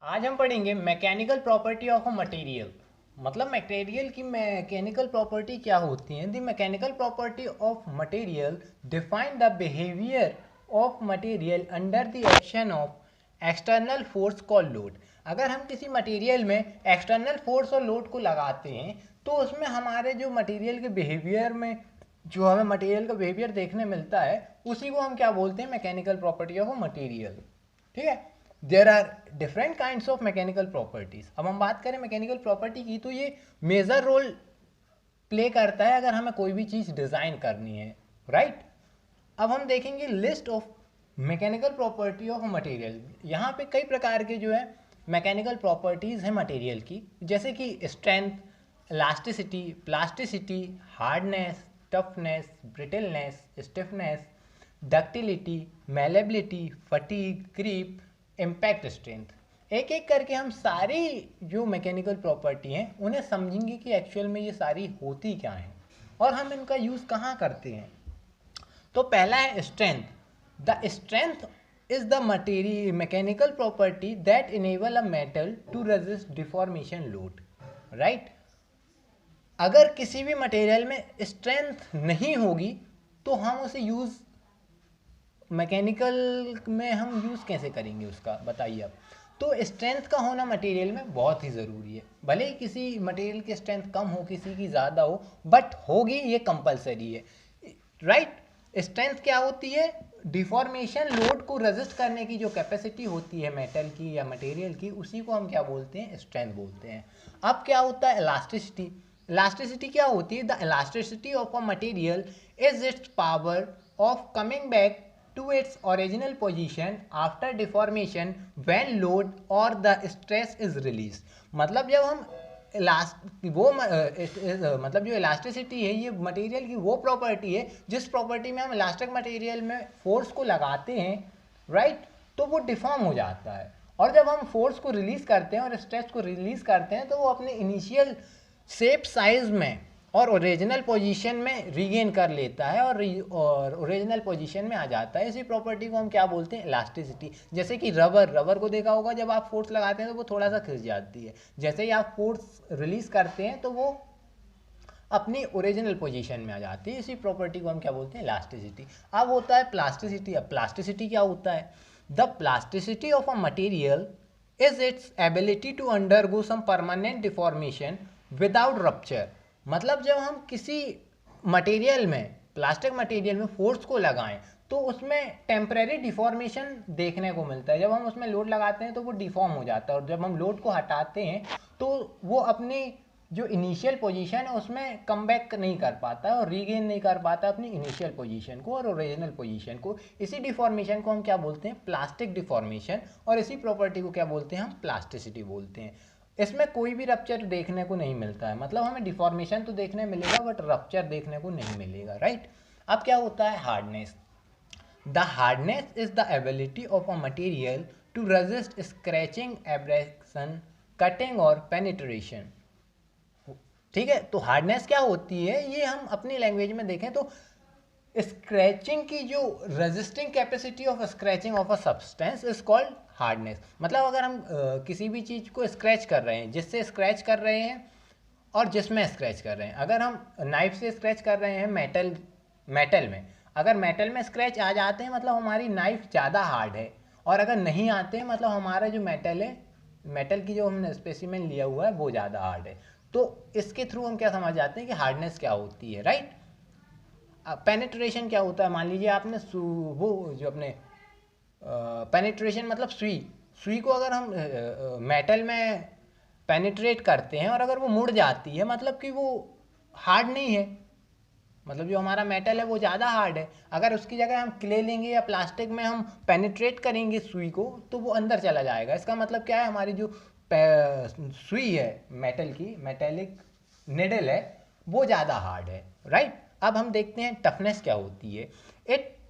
आज हम पढ़ेंगे mechanical property of a material. मतलब मटेरियल की मैकेनिकल प्रॉपर्टी क्या होती है। The mechanical property of material define the behaviour of material under the action of external force call load. अगर हम किसी मटेरियल में एक्सटर्नल फोर्स और लोड को लगाते हैं तो उसमें हमारे जो मटेरियल के बिहेवियर में जो हमें मटेरियल का बिहेवियर देखने मिलता है उसी को हम क्या बोलते हैं, mechanical property of a material. ठीक है। There are different kind of mechanical properties. अब हम बात करें मैकेनिकल प्रॉपर्टी की तो ये मेजर रोल प्ले करता है अगर हमें कोई भी चीज़ डिज़ाइन करनी है, राइट। अब हम देखेंगे list of mechanical property of material. यहाँ पे कई प्रकार के जो है मैकेनिकल प्रॉपर्टीज़ हैं मटेरियल की, जैसे कि strength, elasticity, plasticity, hardness, toughness, brittleness, stiffness, ductility, malleability, fatigue, creep, impact strength. एक एक करके हम सारी जो मैकेनिकल प्रॉपर्टी हैं उन्हें समझेंगे कि एक्चुअल में ये सारी होती क्या हैं और हम इनका यूज़ कहाँ करते हैं। तो पहला है strength. The strength is the material mechanical property that enable a metal to resist deformation load, right. अगर किसी भी मटेरियल में स्ट्रेंथ नहीं होगी तो हम उसे यूज़ मैकेनिकल में हम यूज़ कैसे करेंगे उसका, बताइए आप। तो स्ट्रेंथ का होना मटेरियल में बहुत ही ज़रूरी है। भले ही किसी मटेरियल की स्ट्रेंथ कम हो, किसी की ज़्यादा हो, बट होगी, ये कंपलसरी है, राइट। स्ट्रेंथ क्या होती है? डिफॉर्मेशन लोड को रेजिस्ट करने की जो कैपेसिटी होती है मेटल की या मटेरियल की, उसी को हम क्या बोलते हैं? स्ट्रेंथ बोलते हैं। अब क्या होता है इलास्टिसिटी? इलास्टिसिटी क्या होती है? The elasticity of a material is it's power of coming back to its original position after deformation when load or the stress is released। मतलब जब हम मतलब जो इलास्टिसिटी है ये मटेरियल की वो प्रॉपर्टी है जिस प्रॉपर्टी में हम इलास्टिक मटेरियल में फोर्स को लगाते हैं, राइट, तो वो डिफॉर्म हो जाता है। और जब हम फोर्स को रिलीज करते हैं और स्ट्रेस को रिलीज करते हैं तो वो अपने इनिशियल शेप साइज में और ओरिजिनल पोजीशन में रीगेन कर लेता है और ओरिजिनल पोजीशन में आ जाता है। इसी प्रॉपर्टी को हम क्या बोलते हैं? इलास्टिसिटी। जैसे कि रबर को देखा होगा, जब आप फोर्स लगाते हैं तो वो थोड़ा सा खिंच जाती है, जैसे ही आप फोर्स रिलीज करते हैं तो वो अपनी ओरिजिनल पोजीशन में आ जाती है। इसी प्रॉपर्टी को हम क्या बोलते हैं? इलास्टिसिटी। अब होता है प्लास्टिसिटी। अब प्लास्टिसिटी क्या होता है? The plasticity of a material is its ability to undergo some permanent deformation without rupture. मतलब जब हम किसी मटेरियल में, प्लास्टिक मटेरियल में फोर्स को लगाएं तो उसमें टेम्परेरी डिफॉर्मेशन देखने को मिलता है। जब हम उसमें लोड लगाते हैं तो वो डिफॉर्म हो जाता है और जब हम लोड को हटाते हैं तो वो अपनी जो इनिशियल पोजीशन है उसमें कम बैक नहीं कर पाता और रीगेन नहीं कर पाता अपनी इनिशियल पोजीशन को और ओरिजिनल पोजीशन को। इसी डिफॉर्मेशन को हम क्या बोलते हैं? Plastic deformation. और इसी प्रॉपर्टी को क्या बोलते हैं? हम प्लास्टिसिटी बोलते हैं। इसमें कोई भी रप्चर देखने को नहीं मिलता है, मतलब हमें डिफॉर्मेशन तो देखने मिलेगा बट रप्चर देखने को नहीं मिलेगा, राइट। अब क्या होता है hardness? The hardness is the ability of a material to resist scratching, abrasion, cutting और पेनिट्रेशन। ठीक है। तो हार्डनेस क्या होती है ये हम अपनी लैंग्वेज में देखें तो स्क्रैचिंग की जो resisting capacity of scratching of a substance is called hardness. मतलब अगर हम किसी भी चीज़ को स्क्रैच कर रहे हैं, जिससे स्क्रैच कर रहे हैं और जिसमें स्क्रैच कर रहे हैं, अगर हम नाइफ से स्क्रैच कर रहे हैं मेटल में, अगर मेटल में स्क्रैच आ जाते हैं मतलब हमारी नाइफ ज़्यादा हार्ड है, और अगर नहीं आते हैं मतलब हमारा जो मेटल है, मेटल की जो हमने स्पेसिमेन लिया हुआ है वो ज़्यादा हार्ड है। तो इसके थ्रू हम क्या समझ जाते हैं कि हार्डनेस क्या होती है, राइट। पेनिट्रेशन क्या होता है? मान लीजिए आपने वो जो अपने पेनिट्रेशन मतलब सुई, सुई को अगर हम मेटल में पेनिट्रेट करते हैं और अगर वो मुड़ जाती है मतलब कि वो हार्ड नहीं है, मतलब जो हमारा मेटल है वो ज़्यादा हार्ड है। अगर उसकी जगह हम क्ले लेंगे या प्लास्टिक में हम पेनिट्रेट करेंगे सुई को तो वो अंदर चला जाएगा। इसका मतलब क्या है? हमारी जो सुई है मेटल की, मेटेलिक निडल है, वो ज़्यादा हार्ड है, राइट। अब हम देखते हैं टफनेस क्या होती है।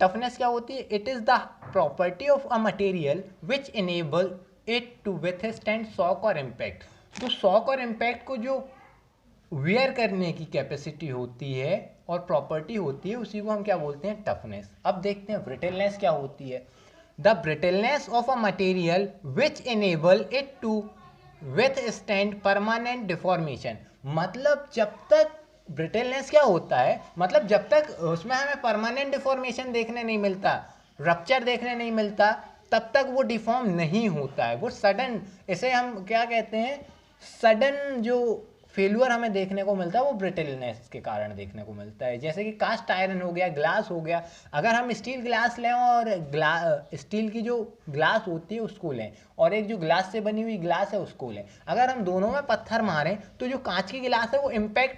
टफनेस क्या होती है? It is the property of a material which enable it to withstand shock और इम्पैक्ट। तो शॉक और इम्पैक्ट को जो वेयर करने की कैपेसिटी होती है और प्रॉपर्टी होती है उसी को हम क्या बोलते हैं? टफनेस। अब देखते हैं ब्रिटलनेस क्या होती है। The brittleness of a material which enable it to withstand permanent deformation. मतलब जब तक ब्रिटलनेस क्या होता है, मतलब जब तक उसमें हमें परमानेंट डिफॉर्मेशन देखने नहीं मिलता, रप्चर देखने नहीं मिलता, तब तक वो डिफॉर्म नहीं होता है। वो सडन, इसे हम क्या कहते हैं, सडन जो फेल्यूर हमें देखने को मिलता है वो ब्रिटलनेस के कारण देखने को मिलता है। जैसे कि कास्ट आयरन हो गया, ग्लास हो गया, अगर हम स्टील ग्लास लें और स्टील की जो ग्लास होती है उसको लें, और एक जो ग्लास से बनी हुई ग्लास है उसको लें, अगर हम दोनों में पत्थर मारें तो जो कांच की गिलास है वो इम्पैक्ट,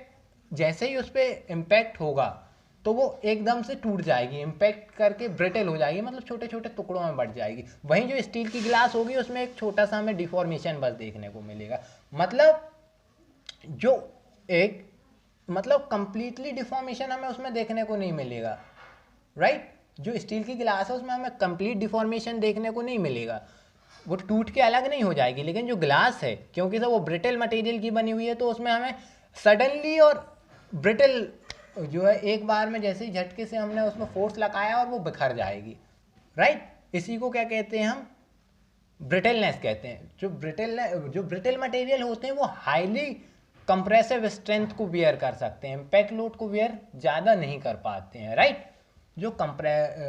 जैसे ही उस पर इम्पैक्ट होगा तो वो एकदम से टूट जाएगी, इम्पैक्ट करके ब्रिटल हो जाएगी, मतलब छोटे छोटे टुकड़ों में बढ़ जाएगी। वहीं जो स्टील की गिलास होगी उसमें एक छोटा सा हमें डिफॉर्मेशन बस देखने को मिलेगा। मतलब जो एक, मतलब कंप्लीटली डिफॉर्मेशन हमें उसमें देखने को नहीं मिलेगा, राइट। जो स्टील की गिलास है उसमें हमें कंप्लीट डिफॉर्मेशन देखने को नहीं मिलेगा, वो टूट के अलग नहीं हो जाएगी। लेकिन जो ग्लास है, क्योंकि सर वो ब्रिटल मटेरियल की बनी हुई है, तो उसमें हमें सडनली और ब्रिटल जो है एक बार में जैसे ही झटके से हमने उसमें फोर्स लगाया और वो बिखर जाएगी, राइट। इसी को क्या कहते हैं हम, ब्रिटलनेस कहते हैं। जो ब्रिटल मटेरियल होते हैं वो हाईली कंप्रेसिव स्ट्रेंथ को बियर कर सकते हैं, इम्पैक्ट लोड को बियर ज़्यादा नहीं कर पाते हैं, राइट। जो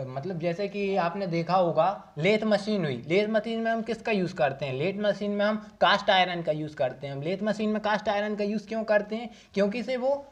मतलब जैसे कि आपने देखा होगा लेथ मशीन हुई, लेथ मशीन में हम किसका यूज़ करते हैं, लेथ मशीन में हम कास्ट आयरन का यूज़ करते हैं। हम लेथ मशीन में कास्ट आयरन का यूज़ क्यों करते हैं, क्योंकि से वो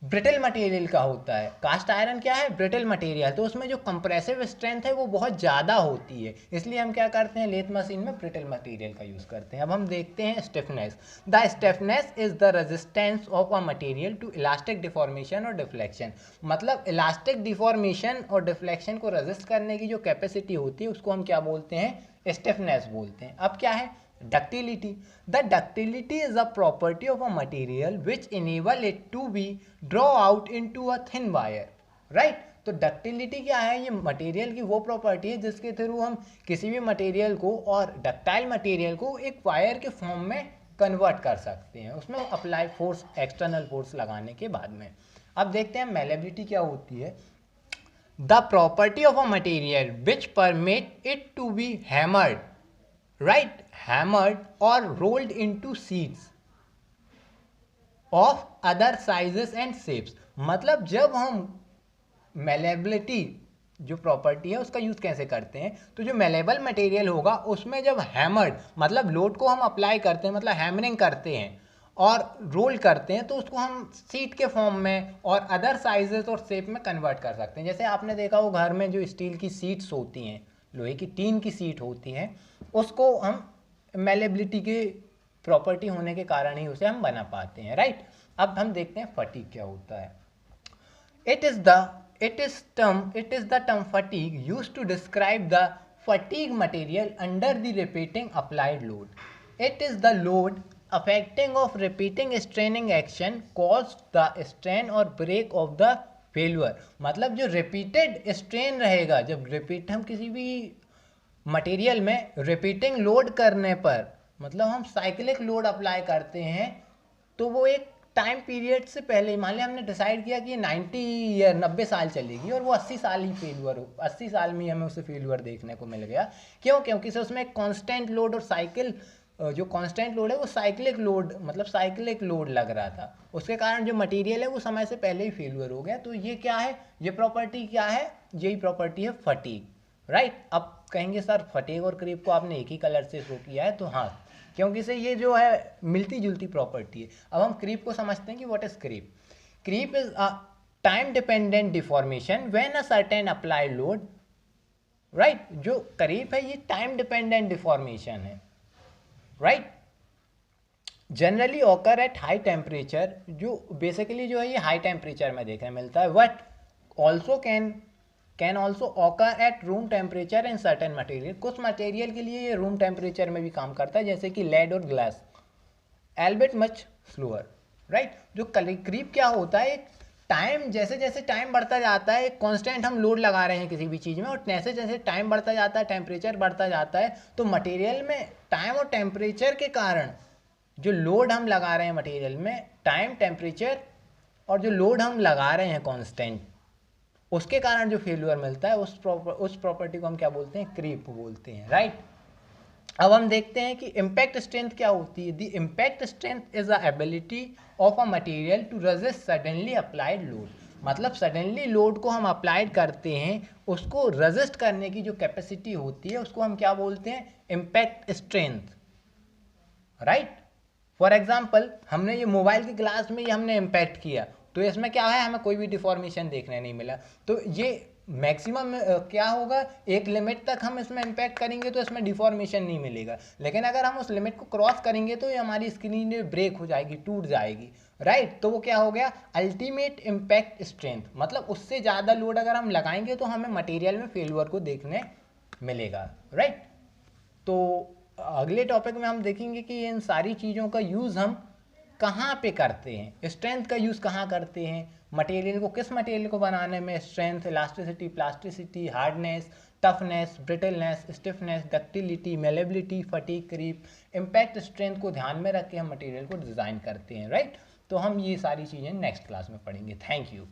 ब्रिटल मटेरियल का होता है। कास्ट आयरन क्या है, ब्रिटल मटेरियल, तो उसमें जो कंप्रेसिव स्ट्रेंथ है वो बहुत ज़्यादा होती है, इसलिए हम क्या करते हैं, लेथ मशीन में ब्रिटल मटेरियल का यूज़ करते हैं। अब हम देखते हैं stiffness. The stiffness is the resistance of a material to elastic deformation और डिफ्लेक्शन। मतलब इलास्टिक डिफॉर्मेशन और डिफ्लेक्शन को रेजिस्ट करने की जो कैपेसिटी होती है उसको हम क्या बोलते हैं, स्टिफनेस बोलते हैं। अब क्या है, ductility. The ductility is a property of a material which enable it to be draw out into a thin wire, right? तो डक्टिलिटी क्या है, ये मटेरियल की वो प्रॉपर्टी है जिसके थ्रू हम किसी भी मटेरियल को और डक्टाइल मटेरियल को एक वायर के फॉर्म में कन्वर्ट कर सकते हैं, उसमें अप्लाई फोर्स, एक्सटर्नल फोर्स लगाने के बाद में। अब देखते हैं मेलेबिलिटी क्या होती है। The property of a material which permit it to be hammered, right, hammered or rolled into sheets of other sizes and shapes। मतलब जब हम मेलेबिलिटी जो प्रॉपर्टी है उसका यूज कैसे करते हैं, तो जो मेलेबल मटेरियल होगा उसमें जब हैमर्ड, मतलब लोड को हम अप्लाई करते हैं, मतलब हैमरिंग करते हैं और रोल करते हैं, तो उसको हम सीट के फॉर्म में और अदर साइजेस और शेप में कन्वर्ट कर सकते हैं। जैसे आपने देखा हो घर में जो स्टील की सीट्स होती हैं, लोहे की टीन की सीट होती है, उसको हम मेलेबिलिटी की प्रॉपर्टी होने के कारण ही उसे हम बना पाते हैं, राइट। अब हम देखते हैं फटीग क्या होता है। It is the term fatigue used to describe the fatigue material under the repeating applied load. It is the load affecting of repeating straining action caused the strain और break of the failure। मतलब जो repeated strain रहेगा, जब repeat हम किसी भी material में repeating load करने पर, मतलब हम साइक्लिक लोड अप्लाई करते हैं, तो वो एक टाइम पीरियड से पहले, मान लिया हमने डिसाइड किया कि 90 या 90 साल चलेगी और वो 80 साल ही फेल्यूर हो, 80 साल में हमें उसे फेल्यूर देखने को मिल गया। क्यों, क्योंकि से उसमें कांस्टेंट लोड और साइकिल, जो कांस्टेंट लोड है वो साइक्लिक लोड, मतलब साइक्लिक लोड लग रहा था, उसके कारण जो मटेरियल है वो समय से पहले ही फेल्यूर हो गया। तो ये क्या है, ये प्रॉपर्टी क्या है, यही प्रॉपर्टी है फटीग, राइट। अब कहेंगे सर फटीग और क्रीप को आपने एक ही कलर से शो किया है, तो हाँ, क्योंकि से ये जो है मिलती जुलती प्रॉपर्टी है। अब हम क्रीप को समझते हैं कि what is creep. Creep is a time dependent deformation when a certain applied load, right. जो क्रीप है ये टाइम डिपेंडेंट डिफॉर्मेशन है, right. Generally occur at high temperature, जो बेसिकली जो है ये हाई टेम्परेचर में देखने मिलता है, but also can also occur at room temperature in certain material. कुछ मटेरियल के लिए ये रूम टेम्परेचर में भी काम करता है, जैसे कि लेड और glass, Elbit much slower, right. जो क्रीप क्या होता है, एक टाइम, जैसे जैसे टाइम बढ़ता जाता है, एक कांस्टेंट हम लोड लगा रहे हैं किसी भी चीज़ में, और जैसे जैसे टाइम बढ़ता जाता है, टेम्परेचर बढ़ता जाता है, तो मटेरियल में टाइम और टेम्परेचर के कारण जो लोड हम लगा रहे हैं मटेरियल में, टाइम, टेम्परेचर और जो लोड हम लगा रहे हैं कांस्टेंट, उसके कारण जो फेल्यूर मिलता है उस प्रॉपर्टी को हम क्या बोलते हैं, क्रीप बोलते हैं, राइट। अब हम देखते हैं कि इम्पैक्ट स्ट्रेंथ क्या होती है। The impact strength is the ability of a material to resist suddenly applied load. मतलब सडनली लोड को हम अप्लाइड करते हैं, उसको रेजिस्ट करने की जो कैपेसिटी होती है उसको हम क्या बोलते हैं, impact strength, right. For example हमने ये मोबाइल की ग्लास में ये हमने इम्पैक्ट किया, तो इसमें क्या है, हमें कोई भी डिफॉर्मेशन देखने नहीं मिला। तो ये मैक्सिमम क्या होगा, एक लिमिट तक हम इसमें इम्पैक्ट करेंगे तो इसमें डिफॉर्मेशन नहीं मिलेगा, लेकिन अगर हम उस लिमिट को क्रॉस करेंगे तो ये हमारी स्क्रीन ब्रेक हो जाएगी, टूट जाएगी, राइट। तो वो क्या हो गया, अल्टीमेट इम्पैक्ट स्ट्रेंथ। मतलब उससे ज़्यादा लोड अगर हम लगाएंगे तो हमें मटेरियल में फेल्यूर को देखने मिलेगा, राइट। तो अगले टॉपिक में हम देखेंगे कि इन सारी चीज़ों का यूज़ हम कहाँ पे करते हैं, स्ट्रेंथ का यूज़ कहाँ करते हैं, मटेरियल को, किस मटेरियल को बनाने में strength, elasticity, plasticity, hardness, toughness, brittleness, stiffness, ductility, malleability, fatigue, creep, impact strength को ध्यान में रख के हम मटेरियल को डिज़ाइन करते हैं, राइट। तो हम ये सारी चीज़ें नेक्स्ट क्लास में पढ़ेंगे। Thank you.